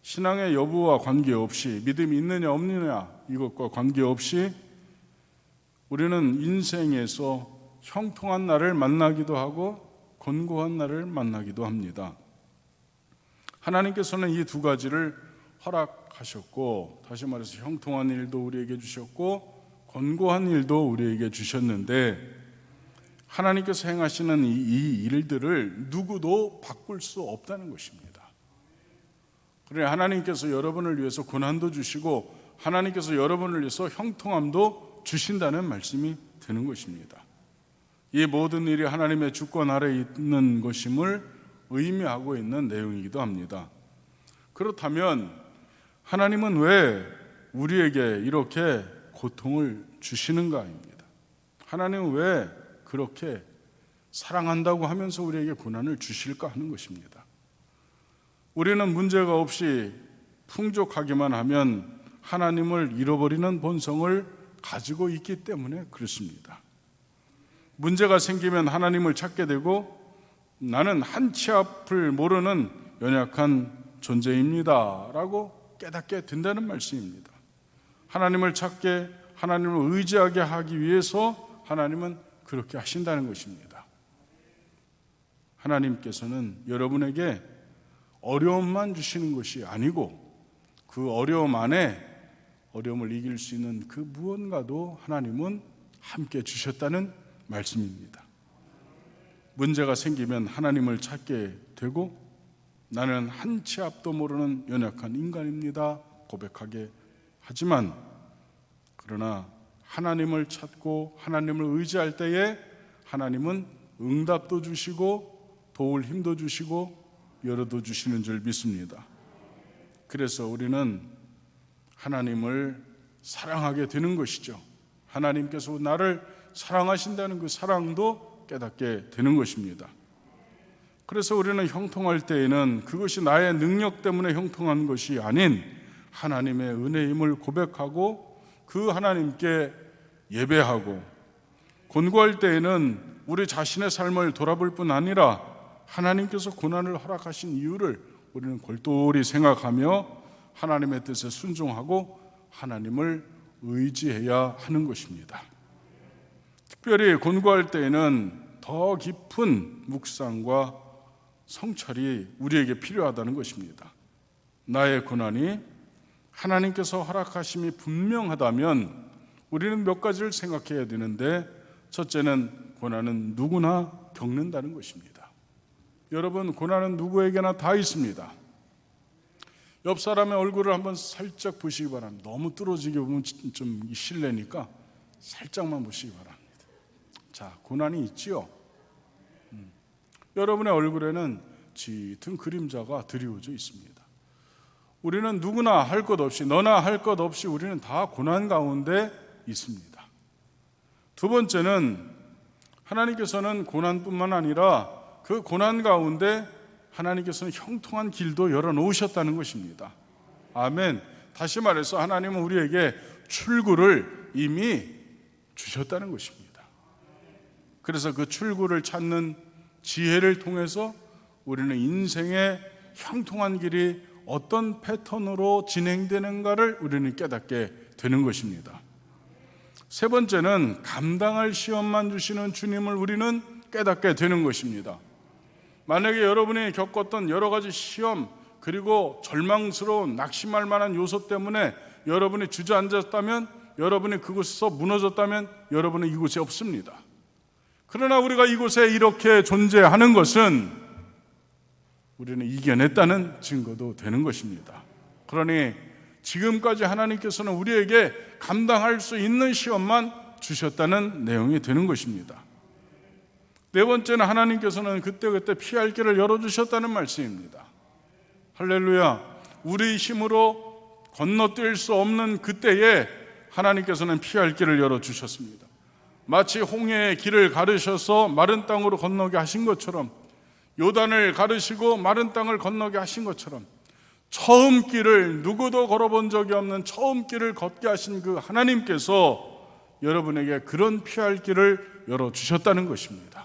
신앙의 여부와 관계없이, 믿음이 있느냐 없느냐 이것과 관계없이 우리는 인생에서 형통한 날을 만나기도 하고 곤고한 날을 만나기도 합니다. 하나님께서는 이 두 가지를 허락하셨고, 다시 말해서 형통한 일도 우리에게 주셨고 곤고한 일도 우리에게 주셨는데, 하나님께서 행하시는 이 일들을 누구도 바꿀 수 없다는 것입니다. 그래, 하나님께서 여러분을 위해서 고난도 주시고 하나님께서 여러분을 위해서 형통함도 주신다는 말씀이 되는 것입니다. 이 모든 일이 하나님의 주권 아래 있는 것임을 의미하고 있는 내용이기도 합니다. 그렇다면 하나님은 왜 우리에게 이렇게 고통을 주시는가입니다. 하나님은 왜 그렇게 사랑한다고 하면서 우리에게 고난을 주실까 하는 것입니다. 우리는 문제가 없이 풍족하기만 하면 하나님을 잃어버리는 본성을 가지고 있기 때문에 그렇습니다. 문제가 생기면 하나님을 찾게 되고, 나는 한치 앞을 모르는 연약한 존재입니다 라고 깨닫게 된다는 말씀입니다. 하나님을 찾게, 하나님을 의지하게 하기 위해서 하나님은 그렇게 하신다는 것입니다. 하나님께서는 여러분에게 어려움만 주시는 것이 아니고, 그 어려움 안에 어려움을 이길 수 있는 그 무언가도 하나님은 함께 주셨다는 말씀입니다. 문제가 생기면 하나님을 찾게 되고, 나는 한치 앞도 모르는 연약한 인간입니다 고백하게 하지만, 그러나 하나님을 찾고 하나님을 의지할 때에 하나님은 응답도 주시고 도울 힘도 주시고 열어도 주시는 줄 믿습니다. 그래서 우리는 하나님을 사랑하게 되는 것이죠. 하나님께서 나를 사랑하신다는 그 사랑도 깨닫게 되는 것입니다. 그래서 우리는 형통할 때에는 그것이 나의 능력 때문에 형통한 것이 아닌 하나님의 은혜임을 고백하고 그 하나님께 예배하고, 곤고할 때에는 우리 자신의 삶을 돌아볼 뿐 아니라 하나님께서 고난을 허락하신 이유를 우리는 골똘히 생각하며 하나님의 뜻에 순종하고 하나님을 의지해야 하는 것입니다. 특별히 곤고할 때에는 더 깊은 묵상과 성찰이 우리에게 필요하다는 것입니다. 나의 고난이 하나님께서 허락하심이 분명하다면 우리는 몇 가지를 생각해야 되는데, 첫째는 고난은 누구나 겪는다는 것입니다. 여러분, 고난은 누구에게나 다 있습니다. 옆 사람의 얼굴을 한번 살짝 보시기 바랍니다. 너무 뚫어지게 보면 좀 실례니까 살짝만 보시기 바랍니다. 자, 고난이 있지요. 여러분의 얼굴에는 짙은 그림자가 드리워져 있습니다. 우리는 누구나 할 것 없이, 너나 할 것 없이 우리는 다 고난 가운데 있습니다. 두 번째는 하나님께서는 고난뿐만 아니라 그 고난 가운데 하나님께서는 형통한 길도 열어놓으셨다는 것입니다. 아멘. 다시 말해서 하나님은 우리에게 출구를 이미 주셨다는 것입니다. 그래서 그 출구를 찾는 지혜를 통해서 우리는 인생의 형통한 길이 어떤 패턴으로 진행되는가를 우리는 깨닫게 되는 것입니다. 세 번째는 감당할 시험만 주시는 주님을 우리는 깨닫게 되는 것입니다. 만약에 여러분이 겪었던 여러 가지 시험, 그리고 절망스러운 낙심할 만한 요소 때문에 여러분이 주저앉았다면, 여러분이 그곳에서 무너졌다면 여러분은 이곳에 없습니다. 그러나 우리가 이곳에 이렇게 존재하는 것은 우리는 이겨냈다는 증거도 되는 것입니다. 그러니 지금까지 하나님께서는 우리에게 감당할 수 있는 시험만 주셨다는 내용이 되는 것입니다. 네 번째는 하나님께서는 그때그때 피할 길을 열어주셨다는 말씀입니다. 할렐루야. 우리 힘으로 건너뛸 수 없는 그때에 하나님께서는 피할 길을 열어주셨습니다. 마치 홍해의 길을 가르셔서 마른 땅으로 건너게 하신 것처럼, 요단을 가르시고 마른 땅을 건너게 하신 것처럼, 처음 길을, 누구도 걸어본 적이 없는 처음 길을 걷게 하신 그 하나님께서 여러분에게 그런 피할 길을 열어주셨다는 것입니다.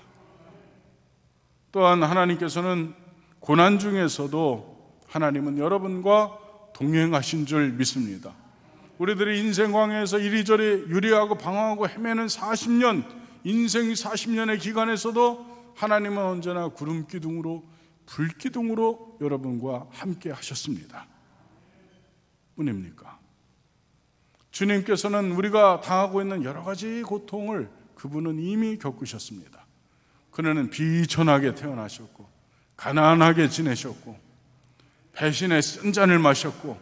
또한 하나님께서는 고난 중에서도 하나님은 여러분과 동행하신 줄 믿습니다. 우리들이 인생 광야에서 이리저리 유리하고 방황하고 헤매는 40년, 인생 40년의 기간에서도 하나님은 언제나 구름 기둥으로, 불 기둥으로 여러분과 함께 하셨습니다. 뿐입니까? 주님께서는 우리가 당하고 있는 여러 가지 고통을 그분은 이미 겪으셨습니다. 그는 비천하게 태어나셨고, 가난하게 지내셨고, 배신의 쓴 잔을 마셨고,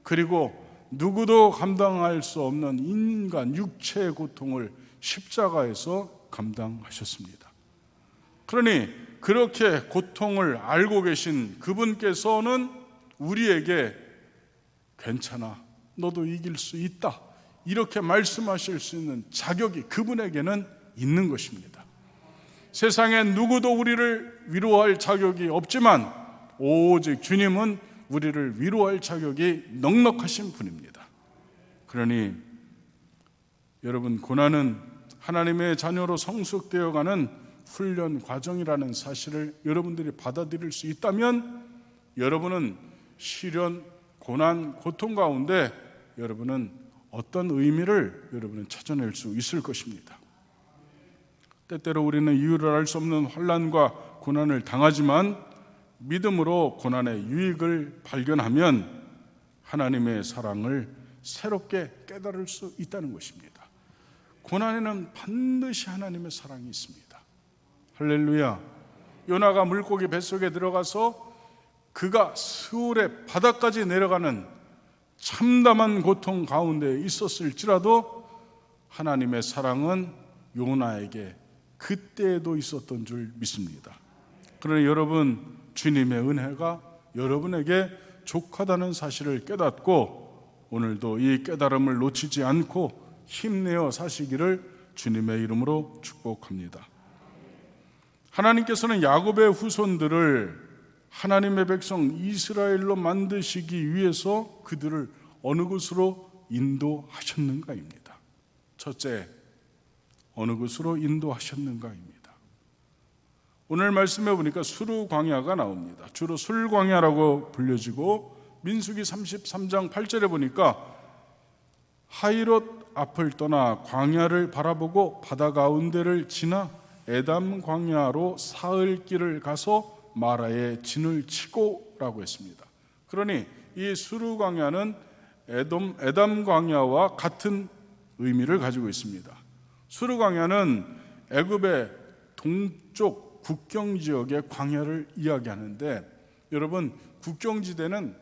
그리고 누구도 감당할 수 없는 인간 육체의 고통을 십자가에서 감당하셨습니다. 그러니 그렇게 고통을 알고 계신 그분께서는 우리에게 괜찮아, 너도 이길 수 있다, 이렇게 말씀하실 수 있는 자격이 그분에게는 있는 것입니다. 세상에 누구도 우리를 위로할 자격이 없지만 오직 주님은 우리를 위로할 자격이 넉넉하신 분입니다. 그러니 여러분, 고난은 하나님의 자녀로 성숙되어가는 훈련 과정이라는 사실을 여러분들이 받아들일 수 있다면 여러분은 시련, 고난, 고통 가운데 여러분은 어떤 의미를 여러분은 찾아낼 수 있을 것입니다. 때때로 우리는 이유를 알 수 없는 환난과 고난을 당하지만 믿음으로 고난의 유익을 발견하면 하나님의 사랑을 새롭게 깨달을 수 있다는 것입니다. 고난에는 반드시 하나님의 사랑이 있습니다. 할렐루야. 요나가 물고기 뱃속에 들어가서 그가 스올의 바다까지 내려가는 참담한 고통 가운데 있었을지라도 하나님의 사랑은 요나에게 그때에도 있었던 줄 믿습니다. 그러나 여러분, 주님의 은혜가 여러분에게 족하다는 사실을 깨닫고 오늘도 이 깨달음을 놓치지 않고 힘내어 사시기를 주님의 이름으로 축복합니다. 하나님께서는 야곱의 후손들을 하나님의 백성 이스라엘로 만드시기 위해서 그들을 어느 곳으로 인도하셨는가입니다. 첫째, 어느 곳으로 인도하셨는가입니다. 오늘 말씀해 보니까 수르 광야가 나옵니다. 주로 술 광야라고 불려지고, 민수기 33장 8절에 보니까 하이롯 앞을 떠나 광야를 바라보고 바다 가운데를 지나 에담 광야로 사흘 길을 가서 마라에 진을 치고라고 했습니다. 그러니 이 수르 광야는 에담 광야와 같은 의미를 가지고 있습니다. 수르 광야는 애굽의 동쪽 국경 지역의 광야를 이야기하는데, 여러분, 국경지대는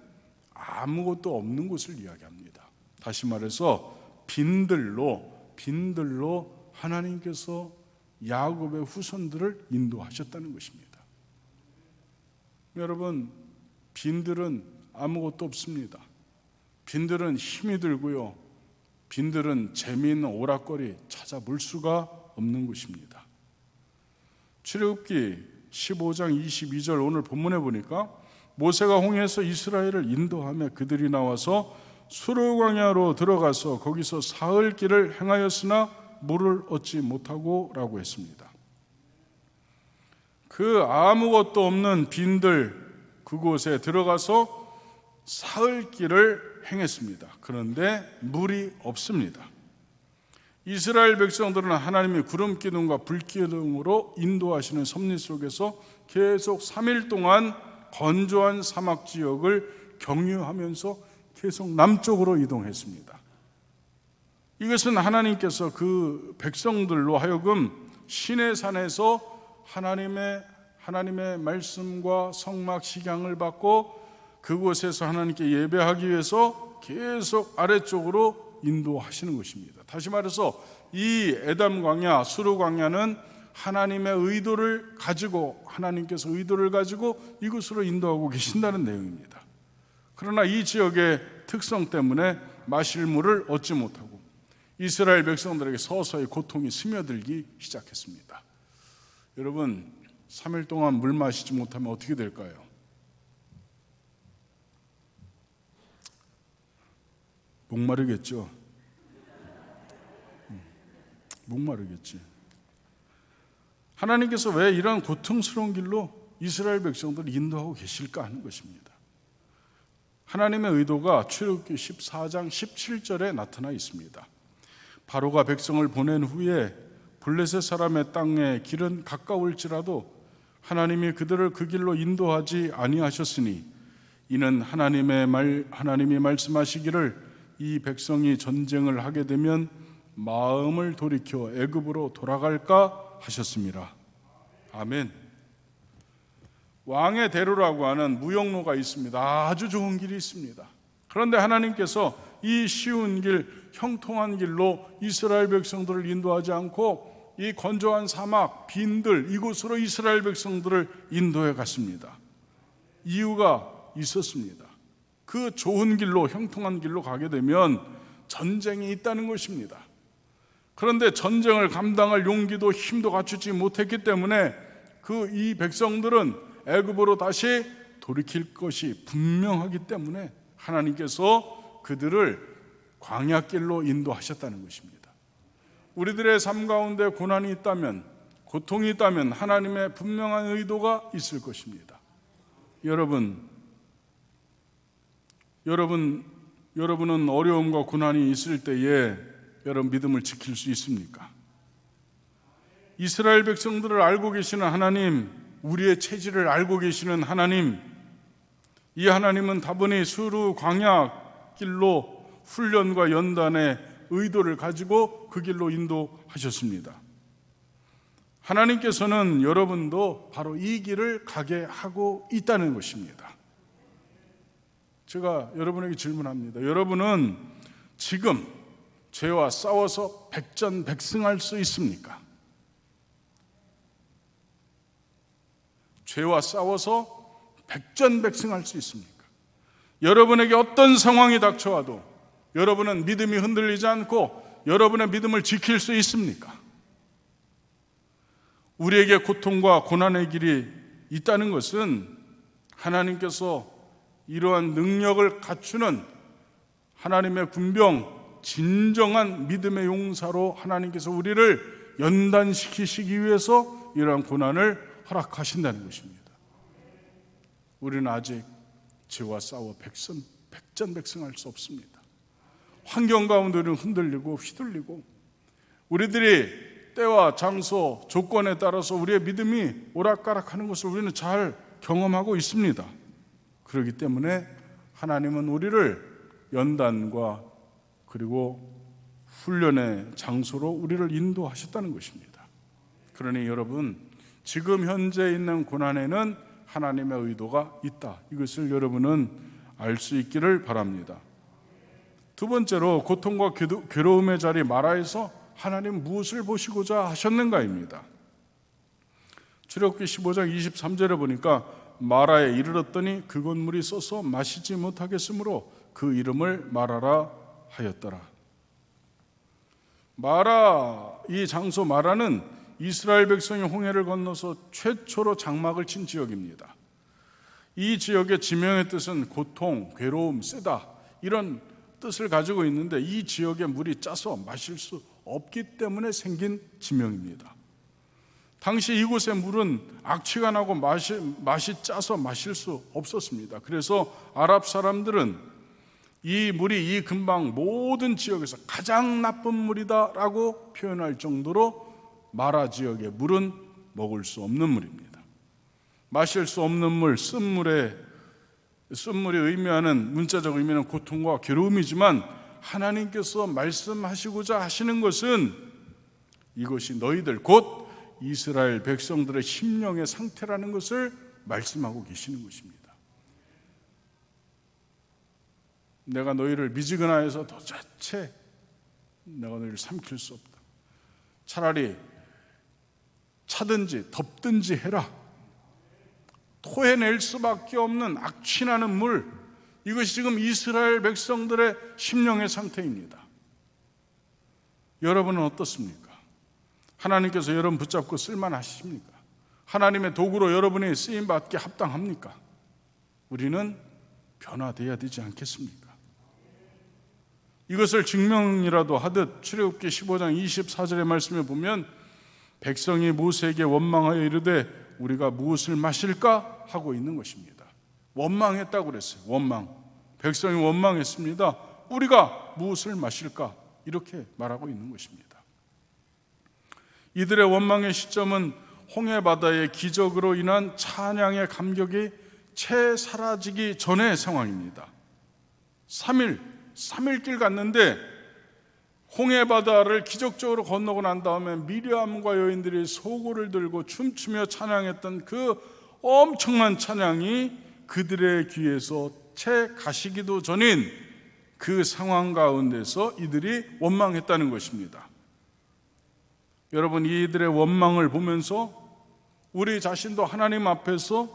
아무것도 없는 곳을 이야기합니다. 다시 말해서 빈들로 하나님께서 야곱의 후손들을 인도하셨다는 것입니다. 여러분, 빈들은 아무것도 없습니다. 빈들은 힘이 들고요, 빈들은 재미있는 오락거리 찾아 볼 수가 없는 곳입니다. 출애굽기 15장 22절 오늘 본문에 보니까 모세가 홍해에서 이스라엘을 인도하며 그들이 나와서 수르 광야로 들어가서 거기서 사흘 길을 행하였으나 물을 얻지 못하고 라고 했습니다. 그 아무것도 없는 빈들 그곳에 들어가서 사흘 길을 행했습니다. 그런데 물이 없습니다. 이스라엘 백성들은 하나님이 구름 기둥과 불 기둥으로 인도하시는 섭리 속에서 계속 3일 동안 건조한 사막 지역을 경유하면서 계속 남쪽으로 이동했습니다. 이것은 하나님께서 그 백성들로 하여금 시내산에서 하나님의 말씀과 성막 식양을 받고 그곳에서 하나님께 예배하기 위해서 계속 아래쪽으로 인도하시는 것입니다. 다시 말해서 이 에담 광야, 수르 광야는 하나님의 의도를 가지고, 하나님께서 의도를 가지고 이곳으로 인도하고 계신다는 내용입니다. 그러나 이 지역의 특성 때문에 마실 물을 얻지 못하고 이스라엘 백성들에게 서서히 고통이 스며들기 시작했습니다. 여러분, 3일 동안 물 마시지 못하면 어떻게 될까요? 목마르겠죠. 목마르겠지. 하나님께서 왜 이런 고통스러운 길로 이스라엘 백성들을 인도하고 계실까 하는 것입니다. 하나님의 의도가 출애굽기 14장 17절에 나타나 있습니다. 바로가 백성을 보낸 후에 블레셋 사람의 땅의 길은 가까울지라도 하나님이 그들을 그 길로 인도하지 아니하셨으니 이는 하나님이 말씀하시기를 이 백성이 전쟁을 하게 되면 마음을 돌이켜 애굽으로 돌아갈까 하셨습니다. 아멘. 왕의 대로라고 하는 무역로가 있습니다. 아주 좋은 길이 있습니다. 그런데 하나님께서 이 쉬운 길, 형통한 길로 이스라엘 백성들을 인도하지 않고 이 건조한 사막, 빈들 이곳으로 이스라엘 백성들을 인도해 갔습니다. 이유가 있었습니다. 그 좋은 길로, 형통한 길로 가게 되면 전쟁이 있다는 것입니다. 그런데 전쟁을 감당할 용기도 힘도 갖추지 못했기 때문에 이 백성들은 애굽으로 다시 돌이킬 것이 분명하기 때문에 하나님께서 그들을 광야길로 인도하셨다는 것입니다. 우리들의 삶 가운데 고난이 있다면, 고통이 있다면 하나님의 분명한 의도가 있을 것입니다. 여러분은 어려움과 고난이 있을 때에 여러분 믿음을 지킬 수 있습니까? 이스라엘 백성들을 알고 계시는 하나님, 우리의 체질을 알고 계시는 하나님, 이 하나님은 다분히 수르 광야 길로 훈련과 연단의 의도를 가지고 그 길로 인도하셨습니다. 하나님께서는 여러분도 바로 이 길을 가게 하고 있다는 것입니다. 제가 여러분에게 질문합니다. 여러분은 지금 죄와 싸워서 백전백승할 수 있습니까? 죄와 싸워서 백전백승할 수 있습니까? 여러분에게 어떤 상황이 닥쳐와도 여러분은 믿음이 흔들리지 않고 여러분의 믿음을 지킬 수 있습니까? 우리에게 고통과 고난의 길이 있다는 것은 하나님께서 이러한 능력을 갖추는 하나님의 군병, 진정한 믿음의 용사로 하나님께서 우리를 연단시키시기 위해서 이러한 고난을 허락하신다는 것입니다. 우리는 아직 죄와 싸워 백전백승할 수 없습니다. 환경 가운데 우리는 흔들리고 휘둘리고 우리들이 때와 장소, 조건에 따라서 우리의 믿음이 오락가락하는 것을 우리는 잘 경험하고 있습니다. 그렇기 때문에 하나님은 우리를 연단과 그리고 훈련의 장소로 우리를 인도하셨다는 것입니다. 그러니 여러분, 지금 현재 있는 고난에는 하나님의 의도가 있다. 이것을 여러분은 알 수 있기를 바랍니다. 두 번째로, 고통과 괴로움의 자리 마라에서 하나님 무엇을 보시고자 하셨는가입니다. 출애굽기 15장 23절에 보니까 마라에 이르렀더니 그 건물이 썩어 마시지 못하겠으므로 그 이름을 마라라 하였더라. 이 장소 마라는 이스라엘 백성이 홍해를 건너서 최초로 장막을 친 지역입니다. 이 지역의 지명의 뜻은 고통, 괴로움, 쓰다 이런 뜻을 가지고 있는데 이 지역의 물이 짜서 마실 수 없기 때문에 생긴 지명입니다. 당시 이곳의 물은 악취가 나고 맛이 짜서 마실 수 없었습니다. 그래서 아랍 사람들은 이 물이 이 근방 모든 지역에서 가장 나쁜 물이다라고 표현할 정도로 마라 지역의 물은 먹을 수 없는 물입니다. 마실 수 없는 물, 쓴물이 의미하는 문자적 의미는 고통과 괴로움이지만 하나님께서 말씀하시고자 하시는 것은 이것이 너희들 곧 이스라엘 백성들의 심령의 상태라는 것을 말씀하고 계시는 것입니다. 내가 너희를 미지근하여서 도대체 내가 너희를 삼킬 수 없다. 차라리 차든지 덥든지 해라. 토해낼 수밖에 없는 악취나는 물, 이것이 지금 이스라엘 백성들의 심령의 상태입니다. 여러분은 어떻습니까? 하나님께서 여러분 붙잡고 쓸만하십니까? 하나님의 도구로 여러분이 쓰임받기 합당합니까? 우리는 변화되어야 되지 않겠습니까? 이것을 증명이라도 하듯 출애굽기 15장 24절의 말씀에 보면 백성이 모세에게 원망하여 이르되 우리가 무엇을 마실까 하고 있는 것입니다. 원망했다고 그랬어요. 원망. 백성이 원망했습니다. 우리가 무엇을 마실까? 이렇게 말하고 있는 것입니다. 이들의 원망의 시점은 홍해바다의 기적으로 인한 찬양의 감격이 채 사라지기 전의 상황입니다. 3일 길 갔는데 홍해바다를 기적적으로 건너고 난 다음에 미리암과 여인들이 소고를 들고 춤추며 찬양했던 그 엄청난 찬양이 그들의 귀에서 채 가시기도 전인 그 상황 가운데서 이들이 원망했다는 것입니다. 여러분, 이들의 원망을 보면서 우리 자신도 하나님 앞에서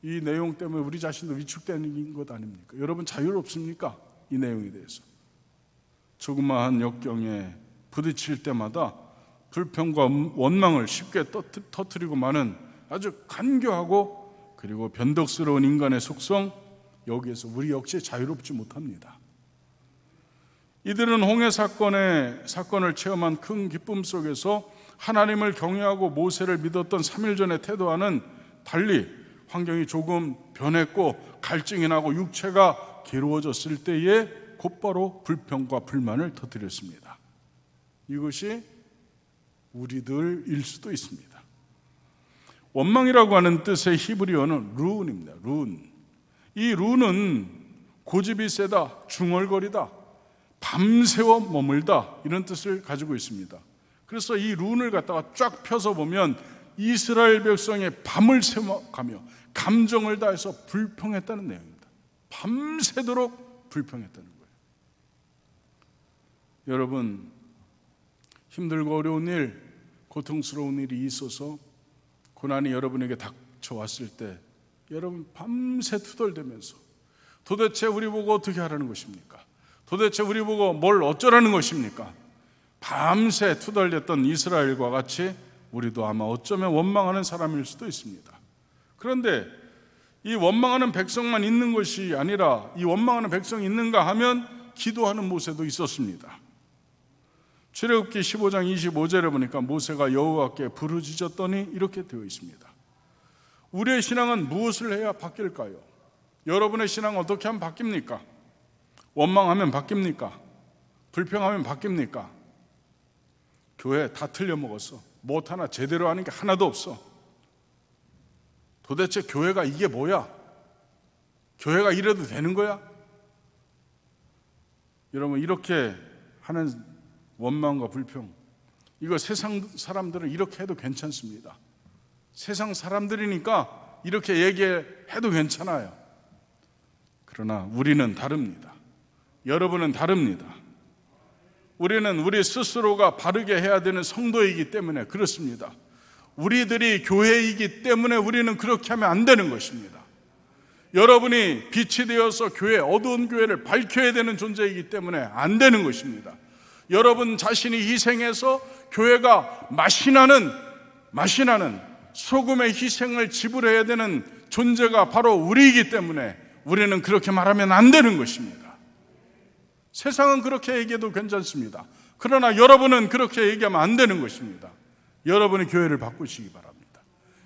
이 내용 때문에 우리 자신도 위축되는 것 아닙니까? 여러분, 자유롭습니까? 이 내용에 대해서. 조그마한 역경에 부딪힐 때마다 불평과 원망을 쉽게 터뜨리고 마는 아주 간교하고 그리고 변덕스러운 인간의 속성, 여기에서 우리 역시 자유롭지 못합니다. 이들은 홍해 사건을 체험한 큰 기쁨 속에서 하나님을 경외하고 모세를 믿었던 3일 전의 태도와는 달리 환경이 조금 변했고 갈증이 나고 육체가 괴로워졌을 때에 곧바로 불평과 불만을 터뜨렸습니다. 이것이 우리들일 수도 있습니다. 원망이라고 하는 뜻의 히브리어는 룬입니다. 룬. 이 룬은 고집이 세다, 중얼거리다, 밤새워 머물다, 이런 뜻을 가지고 있습니다. 그래서 이 룬을 갖다가 쫙 펴서 보면 이스라엘 백성의 밤을 새워가며 감정을 다해서 불평했다는 내용입니다. 밤새도록 불평했다는 거예요. 여러분, 힘들고 어려운 일, 고통스러운 일이 있어서 고난이 여러분에게 닥쳐왔을 때 여러분 밤새 투덜대면서 도대체 우리 보고 어떻게 하라는 것입니까? 도대체 우리 보고 뭘 어쩌라는 것입니까? 밤새 투덜댔던 이스라엘과 같이 우리도 아마 어쩌면 원망하는 사람일 수도 있습니다. 그런데 이 원망하는 백성만 있는 것이 아니라 이 원망하는 백성이 있는가 하면 기도하는 모세도 있었습니다. 출애굽기 15장 25절에 보니까 모세가 여호와께 부르짖었더니 이렇게 되어 있습니다. 우리의 신앙은 무엇을 해야 바뀔까요? 여러분의 신앙은 어떻게 하면 바뀝니까? 원망하면 바뀝니까? 불평하면 바뀝니까? 교회 다 틀려먹었어. 못 하나 제대로 하는 게 하나도 없어. 도대체 교회가 이게 뭐야? 교회가 이래도 되는 거야? 여러분, 이렇게 하는 원망과 불평, 이거 세상 사람들은 이렇게 해도 괜찮습니다. 세상 사람들이니까 이렇게 얘기해도 괜찮아요. 그러나 우리는 다릅니다. 여러분은 다릅니다. 우리는 우리 스스로가 바르게 해야 되는 성도이기 때문에 그렇습니다. 우리들이 교회이기 때문에 우리는 그렇게 하면 안 되는 것입니다. 여러분이 빛이 되어서 어두운 교회를 밝혀야 되는 존재이기 때문에 안 되는 것입니다. 여러분 자신이 희생해서 교회가 맛이 나는 소금의 희생을 지불해야 되는 존재가 바로 우리이기 때문에 우리는 그렇게 말하면 안 되는 것입니다. 세상은 그렇게 얘기해도 괜찮습니다. 그러나 여러분은 그렇게 얘기하면 안 되는 것입니다. 여러분의 교회를 바꾸시기 바랍니다.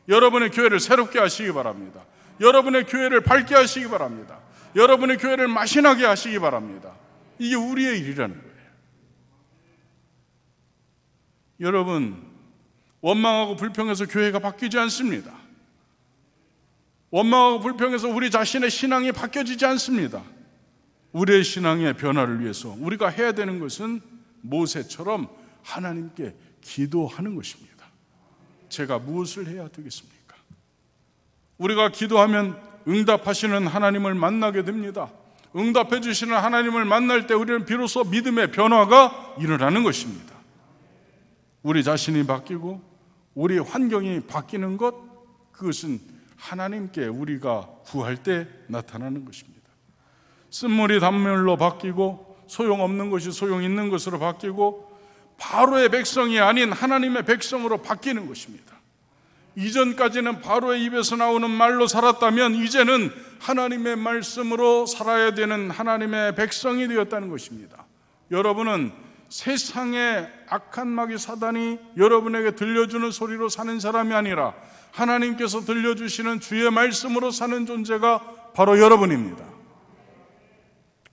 여러분의 교회를 새롭게 하시기 바랍니다. 여러분의 교회를 밝게 하시기 바랍니다. 여러분의 교회를 맛이 나게 하시기 바랍니다. 이게 우리의 일이라는 거예요. 여러분, 원망하고 불평해서 교회가 바뀌지 않습니다. 원망하고 불평해서 우리 자신의 신앙이 바뀌어지지 않습니다. 우리의 신앙의 변화를 위해서 우리가 해야 되는 것은 모세처럼 하나님께 기도하는 것입니다. 제가 무엇을 해야 되겠습니까? 우리가 기도하면 응답하시는 하나님을 만나게 됩니다. 응답해 주시는 하나님을 만날 때 우리는 비로소 믿음의 변화가 일어나는 것입니다. 우리 자신이 바뀌고 우리 환경이 바뀌는 것, 그것은 하나님께 우리가 구할 때 나타나는 것입니다. 쓴물이 단물로 바뀌고 소용없는 것이 소용 있는 것으로 바뀌고 바로의 백성이 아닌 하나님의 백성으로 바뀌는 것입니다. 이전까지는 바로의 입에서 나오는 말로 살았다면 이제는 하나님의 말씀으로 살아야 되는 하나님의 백성이 되었다는 것입니다. 여러분은 세상의 악한 마귀 사단이 여러분에게 들려주는 소리로 사는 사람이 아니라 하나님께서 들려주시는 주의 말씀으로 사는 존재가 바로 여러분입니다.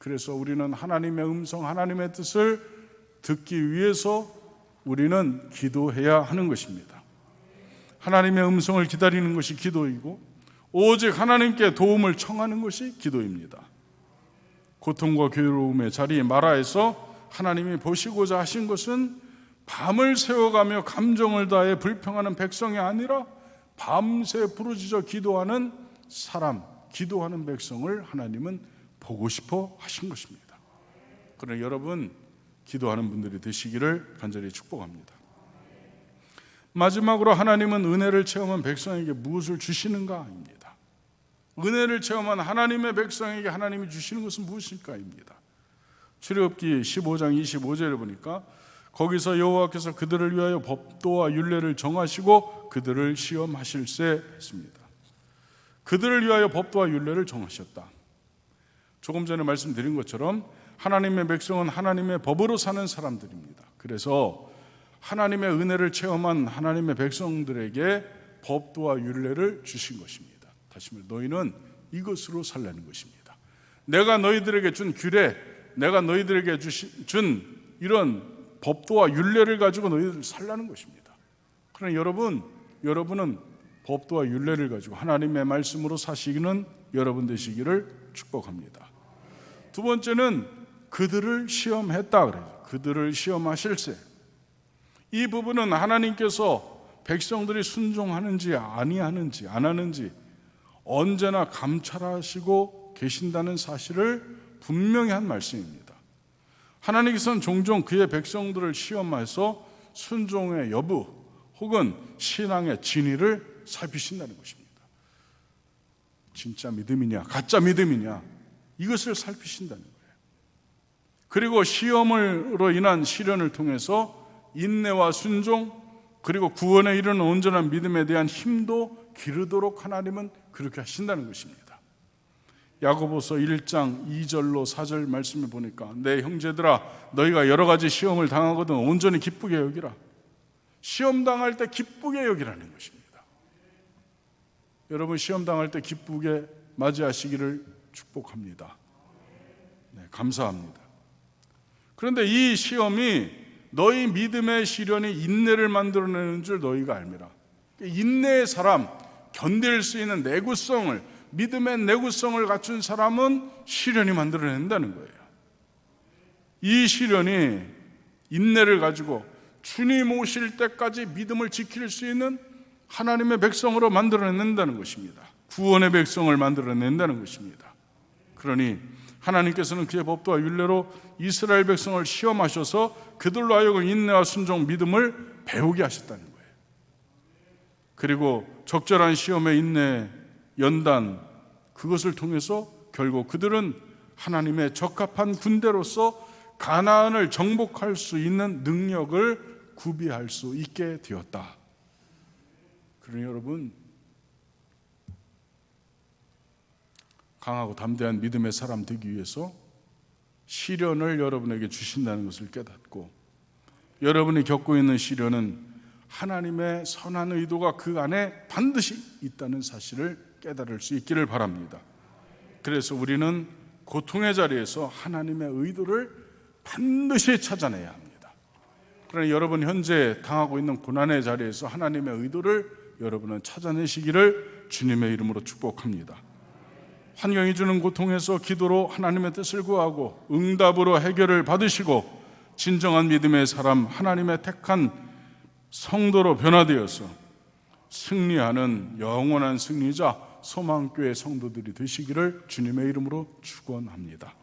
그래서 우리는 하나님의 음성, 하나님의 뜻을 듣기 위해서 우리는 기도해야 하는 것입니다. 하나님의 음성을 기다리는 것이 기도이고 오직 하나님께 도움을 청하는 것이 기도입니다. 고통과 괴로움의 자리 마라에서 하나님이 보시고자 하신 것은 밤을 새워가며 감정을 다해 불평하는 백성이 아니라 밤새 부르짖어 기도하는 사람, 기도하는 백성을 하나님은 보고 싶어 하신 것입니다. 그러나 여러분, 기도하는 분들이 되시기를 간절히 축복합니다. 마지막으로 하나님은 은혜를 체험한 백성에게 무엇을 주시는가입니다. 은혜를 체험한 하나님의 백성에게 하나님이 주시는 것은 무엇일까입니다. 출애굽기 15장 25절에 보니까 거기서 여호와께서 그들을 위하여 법도와 율례를 정하시고 그들을 시험하실세 했습니다. 그들을 위하여 법도와 율례를 정하셨다. 조금 전에 말씀드린 것처럼 하나님의 백성은 하나님의 법으로 사는 사람들입니다. 그래서 하나님의 은혜를 체험한 하나님의 백성들에게 법도와 율례를 주신 것입니다. 다시 말해 너희는 이것으로 살라는 것입니다. 내가 너희들에게 준 규례, 내가 너희들에게 준 이런 법도와 율례를 가지고 너희들 살라는 것입니다. 그러나 여러분은 법도와 율례를 가지고 하나님의 말씀으로 사시기는 여러분 되시기를 축복합니다. 두 번째는 그들을 시험했다 그래요. 그들을 시험하실세. 이 부분은 하나님께서 백성들이 순종하는지 아니하는지 안 하는지 언제나 감찰하시고 계신다는 사실을 분명히 한 말씀입니다. 하나님께서는 종종 그의 백성들을 시험해서 순종의 여부 혹은 신앙의 진위를 살피신다는 것입니다. 진짜 믿음이냐 가짜 믿음이냐 이것을 살피신다는 거예요. 그리고 시험으로 인한 시련을 통해서 인내와 순종 그리고 구원에 이르는 온전한 믿음에 대한 힘도 기르도록 하나님은 그렇게 하신다는 것입니다. 야고보서 1장 2절로 4절 말씀을 보니까 내 형제들아 너희가 여러 가지 시험을 당하거든 온전히 기쁘게 여기라. 시험 당할 때 기쁘게 여기라는 것입니다. 여러분 시험 당할 때 기쁘게 맞이하시기를 축복합니다. 네, 감사합니다. 그런데 이 시험이 너희 믿음의 시련이 인내를 만들어내는 줄 너희가 알미라. 인내의 사람, 견딜 수 있는 내구성을 믿음의 내구성을 갖춘 사람은 시련이 만들어낸다는 거예요. 이 시련이 인내를 가지고 주님 오실 때까지 믿음을 지킬 수 있는 하나님의 백성으로 만들어낸다는 것입니다. 구원의 백성을 만들어낸다는 것입니다. 그러니 하나님께서는 그의 법도와 율례로 이스라엘 백성을 시험하셔서 그들로 하여금 인내와 순종, 믿음을 배우게 하셨다는 거예요. 그리고 적절한 시험의 인내, 연단 그것을 통해서 결국 그들은 하나님의 적합한 군대로서 가나안을 정복할 수 있는 능력을 구비할 수 있게 되었다. 그러니 여러분 강하고 담대한 믿음의 사람 되기 위해서 시련을 여러분에게 주신다는 것을 깨닫고 여러분이 겪고 있는 시련은 하나님의 선한 의도가 그 안에 반드시 있다는 사실을 깨달을 수 있기를 바랍니다. 그래서 우리는 고통의 자리에서 하나님의 의도를 반드시 찾아내야 합니다. 그러나 여러분 현재 당하고 있는 고난의 자리에서 하나님의 의도를 여러분은 찾아내시기를 주님의 이름으로 축복합니다. 환경이 주는 고통에서 기도로 하나님의 뜻을 구하고 응답으로 해결을 받으시고 진정한 믿음의 사람, 하나님의 택한 성도로 변화되어서 승리하는 영원한 승리자 소망교회 성도들이 되시기를 주님의 이름으로 축원합니다.